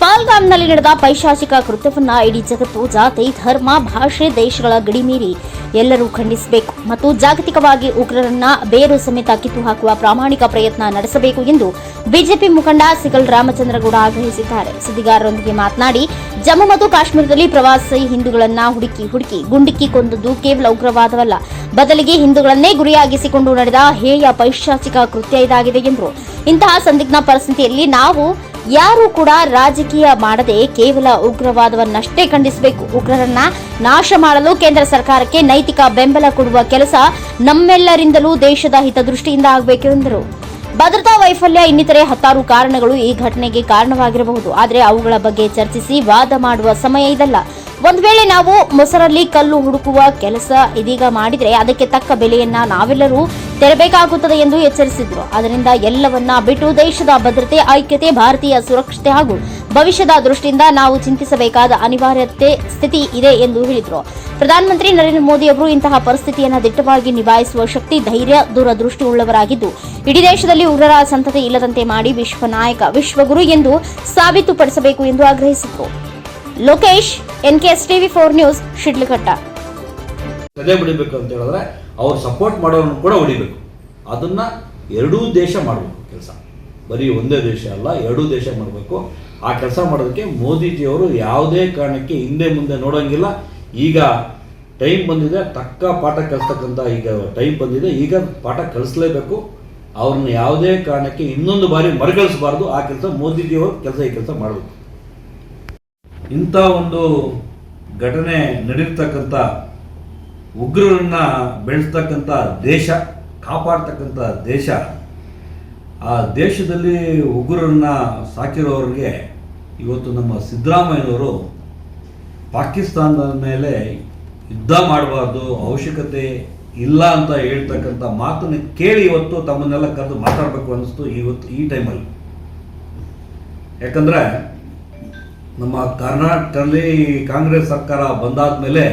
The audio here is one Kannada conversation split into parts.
ಪಾಲ್ಗಾಮ್ನಲ್ಲಿ ನಡೆದ ಪೈಶಾಚಿಕ ಕೃತ್ಯವನ್ನ ಇಡೀ ಜಗತ್ತು, ಜಾತಿ, ಧರ್ಮ, ಭಾಷೆ, ದೇಶಗಳ ಗಡಿ ಮೀರಿ ಎಲ್ಲರೂ ಖಂಡಿಸಬೇಕು ಮತ್ತು ಜಾಗತಿಕವಾಗಿ ಉಗ್ರರನ್ನ ಬೇರು ಸಮೇತ ಕಿತ್ತು ಹಾಕುವ ಪ್ರಾಮಾಣಿಕ ಪ್ರಯತ್ನ ನಡೆಸಬೇಕು ಎಂದು ಬಿಜೆಪಿ ಮುಖಂಡ ಸಿಗಲ್ ರಾಮಚಂದ್ರಗೌಡ ಆಗ್ರಹಿಸಿದ್ದಾರೆ. ಸುದ್ದಿಗಾರರೊಂದಿಗೆ ಮಾತನಾಡಿ, ಜಮ್ಮು ಮತ್ತು ಕಾಶ್ಮೀರದಲ್ಲಿ ಪ್ರವಾಸಿ ಹಿಂದೂಗಳನ್ನ ಹುಡುಕಿ ಗುಂಡಿಕ್ಕಿ ಕೊಂದದ್ದು ಕೇವಲ ಉಗ್ರವಾದವಲ್ಲ, ಬದಲಿಗೆ ಹಿಂದೂಗಳನ್ನೇ ಗುರಿಯಾಗಿಸಿಕೊಂಡು ನಡೆದ ಹೇಯ ಪೈಶಾಚಿಕ ಕೃತ್ಯ ಇದಾಗಿದೆ ಎಂದರು. ಇಂತಹ ಸಂದಿಗ್ಧ ಪರಿಸ್ಥಿತಿಯಲ್ಲಿ ನಾವು ಯಾರೂ ಕೂಡ ರಾಜಕೀಯ ಮಾಡದೆ ಕೇವಲ ಉಗ್ರವಾದವನ್ನಷ್ಟೇ ಖಂಡಿಸಬೇಕು. ಉಗ್ರರನ್ನ ನಾಶ ಮಾಡಲು ಕೇಂದ್ರ ಸರ್ಕಾರಕ್ಕೆ ನೈತಿಕ ಬೆಂಬಲ ಕೊಡುವ ಕೆಲಸ ನಮ್ಮೆಲ್ಲರಿಂದಲೂ ದೇಶದ ಹಿತದೃಷ್ಟಿಯಿಂದ ಆಗಬೇಕು ಎಂದರು. ಭದ್ರತಾ ವೈಫಲ್ಯ ಇನ್ನಿತರೆ 10 ಕಾರಣಗಳು ಈ ಘಟನೆಗೆ ಕಾರಣವಾಗಿರಬಹುದು. ಆದರೆ ಅವುಗಳ ಬಗ್ಗೆ ಚರ್ಚಿಸಿ ವಾದ ಮಾಡುವ ಸಮಯ ಇದಲ್ಲ. ಒಂದು ವೇಳೆ ನಾವು ಮೊಸರಲ್ಲಿ ಕಲ್ಲು ಹುಡುಕುವ ಕೆಲಸ ಇದೀಗ ಮಾಡಿದರೆ ಅದಕ್ಕೆ ತಕ್ಕ ಬೆಲೆಯನ್ನ ನಾವೆಲ್ಲರೂ ತೆರಬೇಕಾಗುತ್ತದೆ ಎಂದು ಎಚ್ಚರಿಸಿದರು. ಅದರಿಂದ ಎಲ್ಲವನ್ನ ಬಿಟ್ಟು ದೇಶದ ಭದ್ರತೆ, ಐಕ್ಯತೆ, ಭಾರತೀಯ ಸುರಕ್ಷತೆ ಹಾಗೂ ಭವಿಷ್ಯದ ದೃಷ್ಟಿಯಿಂದ ನಾವು ಚಿಂತಿಸಬೇಕಾದ ಅನಿವಾರ್ಯತೆ ಸ್ಥಿತಿ ಇದೆ ಎಂದು ಹೇಳಿದರು. ಪ್ರಧಾನಮಂತ್ರಿ ನರೇಂದ್ರ ಮೋದಿ ಅವರು ಇಂತಹ ಪರಿಸ್ಥಿತಿಯನ್ನು ದಿಟ್ಟವಾಗಿ ನಿಭಾಯಿಸುವ ಶಕ್ತಿ, ಧೈರ್ಯ, ದೂರದೃಷ್ಟಿ ಉಳ್ಳವರಾಗಿದ್ದು ಇಡೀ ದೇಶದಲ್ಲಿ ಉಗ್ರರ ಸಂತತಿ ಇಲ್ಲದಂತೆ ಮಾಡಿ ವಿಶ್ವ ನಾಯಕ, ವಿಶ್ವಗುರು ಎಂದು ಸಾಬೀತುಪಡಿಸಬೇಕು ಎಂದು ಆಗ್ರಹಿಸಿದರು. Lokesh, NKS TV 4 news, Shidlaghatta. ಸದೆ ಬಿಡಬೇಕು ಅಂತ ಹೇಳಿದ್ರೆ ಅವ್ರು ಸಪೋರ್ಟ್ ಮಾಡೋರನ್ನು ಕೂಡ ಹೊಡಿಬೇಕು. ಅದನ್ನ ಎರಡೂ ದೇಶ ಮಾಡಬೇಕು ಕೆಲಸ, ಬರೀ ಒಂದೇ ದೇಶ ಅಲ್ಲ, ಎರಡೂ ದೇಶ ಮಾಡಬೇಕು. ಆ ಕೆಲಸ ಮಾಡೋದಕ್ಕೆ ಮೋದಿಜಿಯವರು ಯಾವುದೇ ಕಾರಣಕ್ಕೆ ಹಿಂದೆ ಮುಂದೆ ನೋಡೋಂಗಿಲ್ಲ. ಈಗ ಟೈಮ್ ಬಂದಿದೆ, ತಕ್ಕ ಪಾಠ ಕಲಿಸ್ತಕ್ಕಂಥ ಈಗ ಟೈಮ್ ಬಂದಿದೆ. ಈಗ ಪಾಠ ಕಲಿಸ್ಲೇಬೇಕು. ಅವ್ರನ್ನ ಯಾವುದೇ ಕಾರಣಕ್ಕೆ ಇನ್ನೊಂದು ಬಾರಿ ಮರುಕಳಿಸಬಾರ್ದು. ಆ ಕೆಲಸ ಮೋದಿಜಿಯವರು ಈ ಕೆಲಸ ಮಾಡಬೇಕು. ಇಂಥ ಒಂದು ಘಟನೆ ನಡೀರ್ತಕ್ಕಂಥ, ಉಗ್ರರನ್ನ ಬೆಳೆಸ್ತಕ್ಕಂಥ ದೇಶ, ಕಾಪಾಡ್ತಕ್ಕಂಥ ದೇಶ, ಆ ದೇಶದಲ್ಲಿ ಉಗ್ರರನ್ನ ಸಾಕಿರೋರಿಗೆ ಇವತ್ತು ನಮ್ಮ ಸಿದ್ದರಾಮಯ್ಯನವರು ಪಾಕಿಸ್ತಾನದ ಮೇಲೆ ಯುದ್ಧ ಮಾಡಬಾರ್ದು, ಅವಶ್ಯಕತೆ ಇಲ್ಲ ಅಂತ ಹೇಳ್ತಕ್ಕಂಥ ಮಾತನ್ನು ಕೇಳಿ ಇವತ್ತು ತಮ್ಮನ್ನೆಲ್ಲ ಕರೆದು ಮಾತಾಡಬೇಕು ಅನ್ನಿಸ್ತು ಇವತ್ತು ಈ ಟೈಮಲ್ಲಿ. ಯಾಕಂದರೆ ನಮ್ಮ ಕರ್ನಾಟಕದಲ್ಲಿ ಕಾಂಗ್ರೆಸ್ ಸರ್ಕಾರ ಬಂದಾದ ಮೇಲೆ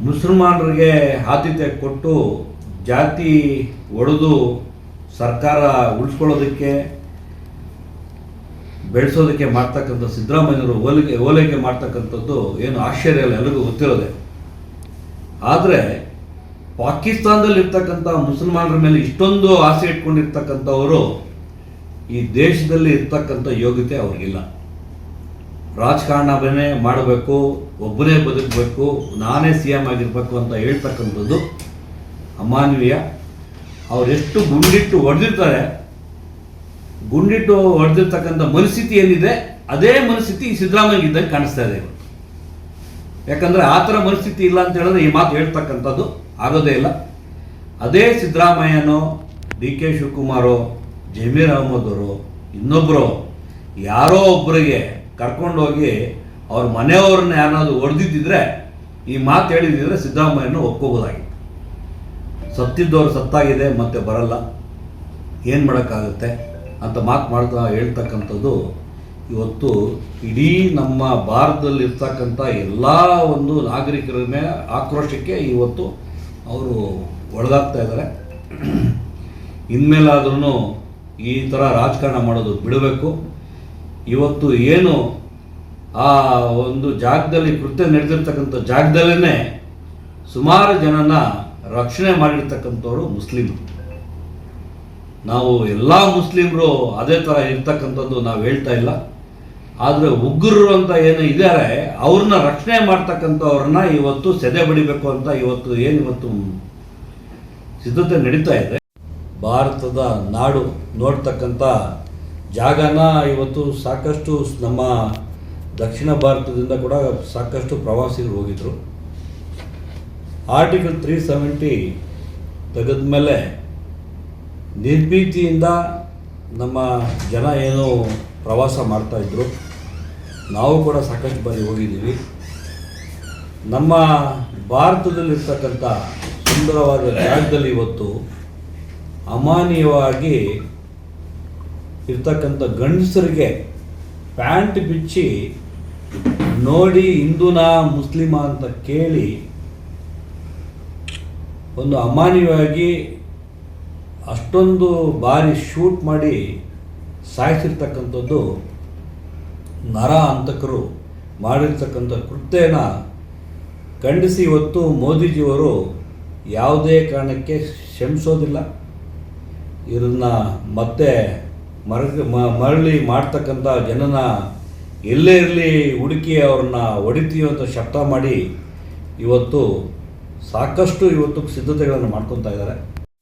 ಮುಸಲ್ಮಾನರಿಗೆ ಆತಿಥ್ಯ ಕೊಟ್ಟು ಜಾತಿ ಒಡೆದು ಸರ್ಕಾರ ಉಳಿಸ್ಕೊಳ್ಳೋದಕ್ಕೆ, ಬೆಳೆಸೋದಕ್ಕೆ ಮಾಡ್ತಕ್ಕಂಥ ಸಿದ್ದರಾಮಯ್ಯನವರು ಓಲೈಕೆ ಮಾಡ್ತಕ್ಕಂಥದ್ದು ಏನು ಆಶ್ಚರ್ಯ ಇಲ್ಲ, ಎಲ್ಲರಿಗೂ ಗೊತ್ತಿರೋದೆ. ಆದರೆ ಪಾಕಿಸ್ತಾನದಲ್ಲಿ ಇರ್ತಕ್ಕಂಥ ಮುಸಲ್ಮಾನರ ಮೇಲೆ ಇಷ್ಟೊಂದು ಆಸೆ ಇಟ್ಕೊಂಡಿರ್ತಕ್ಕಂಥವರು ಈ ದೇಶದಲ್ಲಿ ಇರ್ತಕ್ಕಂಥ ಯೋಗ್ಯತೆ ಅವ್ರಿಗಿಲ್ಲ. ರಾಜಕಾರಣವನ್ನೇ ಮಾಡಬೇಕು, ಒಬ್ಬನೇ ಬದುಕಬೇಕು, ನಾನೇ CM ಆಗಿರಬೇಕು ಅಂತ ಹೇಳ್ತಕ್ಕಂಥದ್ದು ಅಮಾನವೀಯ. ಅವರೆಷ್ಟು ಗುಂಡಿಟ್ಟು ಹೊಡೆದಿರ್ತಾರೆ, ಗುಂಡಿಟ್ಟು ಹೊಡೆದಿರ್ತಕ್ಕಂಥ ಮನಸ್ಥಿತಿ ಏನಿದೆ ಅದೇ ಮನಸ್ಥಿತಿ ಈ ಸಿದ್ದರಾಮಯ್ಯ ಇದ್ದಂಗೆ ಕಾಣಿಸ್ತಾ ಇದೆ ಇವತ್ತು. ಯಾಕಂದರೆ ಆ ಥರ ಮನಸ್ಥಿತಿ ಇಲ್ಲ ಅಂತ ಹೇಳಿದ್ರೆ ಈ ಮಾತು ಹೇಳ್ತಕ್ಕಂಥದ್ದು ಆಗೋದೇ ಇಲ್ಲ. ಅದೇ ಸಿದ್ದರಾಮಯ್ಯನೋ, DK ಶಿವಕುಮಾರೋ, ಜಮೀರ್ ಅಹಮದ್ ಅವರು, ಇನ್ನೊಬ್ಬರು ಯಾರೋ ಒಬ್ಬರಿಗೆ ಕರ್ಕೊಂಡೋಗಿ ಅವ್ರ ಮನೆಯವ್ರನ್ನ ಯಾರಾದರೂ ಹೊಡೆದಿದ್ದಿದ್ರೆ ಈ ಮಾತು ಹೇಳಿದ್ದಿದ್ರೆ ಸಿದ್ದರಾಮಯ್ಯನ ಒಪ್ಕೋಬೋದಾಗಿತ್ತು. ಸತ್ತಿದ್ದವ್ರು ಸತ್ತಾಗಿದೆ, ಮತ್ತೆ ಬರಲ್ಲ, ಏನು ಮಾಡೋಕ್ಕಾಗುತ್ತೆ ಅಂತ ಮಾಡ್ತಾ ಹೇಳ್ತಕ್ಕಂಥದ್ದು ಇವತ್ತು ಇಡೀ ನಮ್ಮ ಭಾರತದಲ್ಲಿರ್ತಕ್ಕಂಥ ಎಲ್ಲ ಒಂದು ನಾಗರಿಕರ ಮೇಲೆ ಆಕ್ರೋಶಕ್ಕೆ ಇವತ್ತು ಅವರು ಒಳಗಾಗ್ತಾ ಇದ್ದಾರೆ. ಇನ್ಮೇಲಾದ್ರೂ ಈ ಥರ ರಾಜಕಾರಣ ಮಾಡೋದು ಬಿಡಬೇಕು. ಇವತ್ತು ಏನು ಆ ಒಂದು ಜಾಗದಲ್ಲಿ ಕೃತ್ಯ ನಡೆದಿರ್ತಕ್ಕಂಥ ಜಾಗದಲ್ಲೇ ಸುಮಾರು ಜನನ ರಕ್ಷಣೆ ಮಾಡಿರ್ತಕ್ಕಂಥವ್ರು ಮುಸ್ಲಿಮರು. ನಾವು ಎಲ್ಲ ಮುಸ್ಲಿಮರು ಅದೇ ಥರ ಇರ್ತಕ್ಕಂಥದ್ದು ನಾವು ಹೇಳ್ತಾ ಇಲ್ಲ. ಆದರೆ ಉಗ್ರರು ಅಂತ ಏನು ಇದ್ದಾರೆ ಅವ್ರನ್ನ ರಕ್ಷಣೆ ಮಾಡ್ತಕ್ಕಂಥವ್ರನ್ನ ಇವತ್ತು ಸೆದೆ ಬಡಿಬೇಕು ಅಂತ ಇವತ್ತು ಸಿದ್ಧತೆ ನಡೀತಾ ಇದೆ. ಭಾರತದ ನಾಡು ನೋಡ್ತಕ್ಕಂಥ ಜಾಗನ ಇವತ್ತು ಸಾಕಷ್ಟು ನಮ್ಮ ದಕ್ಷಿಣ ಭಾರತದಿಂದ ಕೂಡ ಸಾಕಷ್ಟು ಪ್ರವಾಸಿಗರು ಹೋಗಿದ್ರು. ಆರ್ಟಿಕಲ್ 370 ತೆಗೆದ ಮೇಲೆ ನಿರ್ಭೀತಿಯಿಂದ ನಮ್ಮ ಜನ ಏನು ಪ್ರವಾಸ ಮಾಡ್ತಾಯಿದ್ರು. ನಾವು ಕೂಡ ಸಾಕಷ್ಟು ಬಾರಿ ಹೋಗಿದ್ದೀವಿ. ನಮ್ಮ ಭಾರತದಲ್ಲಿರ್ತಕ್ಕಂಥ ಸುಂದರವಾದ ಜಾಗದಲ್ಲಿ ಇವತ್ತು ಅಮಾನವೀಯವಾಗಿ ಇರ್ತಕ್ಕಂಥ ಗಂಡಸರಿಗೆ ಪ್ಯಾಂಟ್ ಬಿಚ್ಚಿ ನೋಡಿ ಹಿಂದೂನಾ ಮುಸ್ಲಿಮ ಅಂತ ಕೇಳಿ ಒಂದು ಅಮಾನವೀಯವಾಗಿ ಅಷ್ಟೊಂದು ಬಾರಿ ಶೂಟ್ ಮಾಡಿ ಸಾಯಿಸಿರ್ತಕ್ಕಂಥದ್ದು ನರ ಹಂತಕರು ಮಾಡಿರ್ತಕ್ಕಂಥ ಕೃತ್ಯನ ಖಂಡಿಸಿ ಇವತ್ತು ಮೋದಿಜಿಯವರು ಯಾವುದೇ ಕಾರಣಕ್ಕೆ ಕ್ಷಮಿಸೋದಿಲ್ಲ. ಇದನ್ನು ಮತ್ತೆ ಮರಳಿ ಮಾಡ್ತಕ್ಕಂಥ ಜನನ ಎಲ್ಲೇ ಇರಲಿ ಹುಡುಕಿ ಅವ್ರನ್ನ ಹೊಡಿತೀವಿ ಅಂತ ಶಬ್ದ ಮಾಡಿ ಇವತ್ತು ಸಾಕಷ್ಟು ಸಿದ್ಧತೆಗಳನ್ನು ಮಾಡ್ಕೊತಾ ಇದ್ದಾರೆ.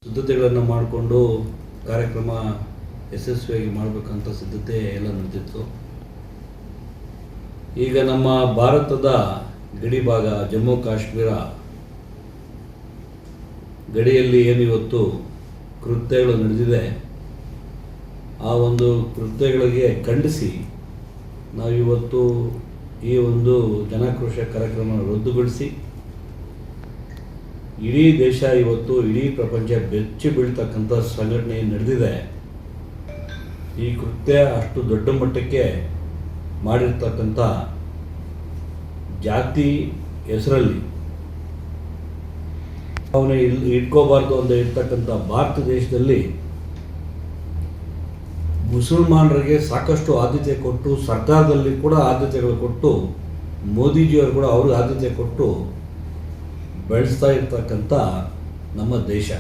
ಸಿದ್ಧತೆಗಳನ್ನು ಮಾಡಿಕೊಂಡು ಕಾರ್ಯಕ್ರಮ ಯಶಸ್ವಿಯಾಗಿ ಮಾಡಬೇಕಂತ ಸಿದ್ಧತೆ ಎಲ್ಲ ನಡೆದಿತ್ತು. ಈಗ ನಮ್ಮ ಭಾರತದ ಗಡಿ ಭಾಗ ಜಮ್ಮು ಕಾಶ್ಮೀರ ಗಡಿಯಲ್ಲಿ ಏನು ಇವತ್ತು ಕೃತ್ಯಗಳು ನಡೆದಿದೆ, ಆ ಒಂದು ಕೃತ್ಯಗಳಿಗೆ ಖಂಡಿಸಿ ನಾವಿವತ್ತು ಈ ಒಂದು ಜನಾಕ್ರೋಶ ಕಾರ್ಯಕ್ರಮ ರದ್ದುಗೊಳಿಸಿ ಇಡೀ ದೇಶ ಇವತ್ತು ಇಡೀ ಪ್ರಪಂಚ ಬೆಚ್ಚಿ ಬೀಳ್ತಕ್ಕಂಥ ಸಂಘಟನೆ ನಡೆದಿದೆ. ಈ ಕೃತ್ಯ ಅಷ್ಟು ದೊಡ್ಡ ಮಟ್ಟಕ್ಕೆ ಮಾಡಿರ್ತಕ್ಕಂಥ ಜಾತಿ ಹೆಸರಲ್ಲಿ ಅವನು ಇಟ್ಕೋಬಾರ್ದು ಅಂತ ಇರ್ತಕ್ಕಂಥ ಭಾರತ ದೇಶದಲ್ಲಿ ಮುಸಲ್ಮಾನರಿಗೆ ಸಾಕಷ್ಟು ಆದ್ಯತೆ ಕೊಟ್ಟು, ಸರ್ಕಾರದಲ್ಲಿ ಕೂಡ ಆದ್ಯತೆಗಳು ಕೊಟ್ಟು, ಮೋದಿಜಿಯವರು ಕೂಡ ಅವ್ರಿಗೆ ಆದ್ಯತೆ ಕೊಟ್ಟು ಬೆಳೆಸ್ತಾ ಇರ್ತಕ್ಕಂಥ ನಮ್ಮ ದೇಶ.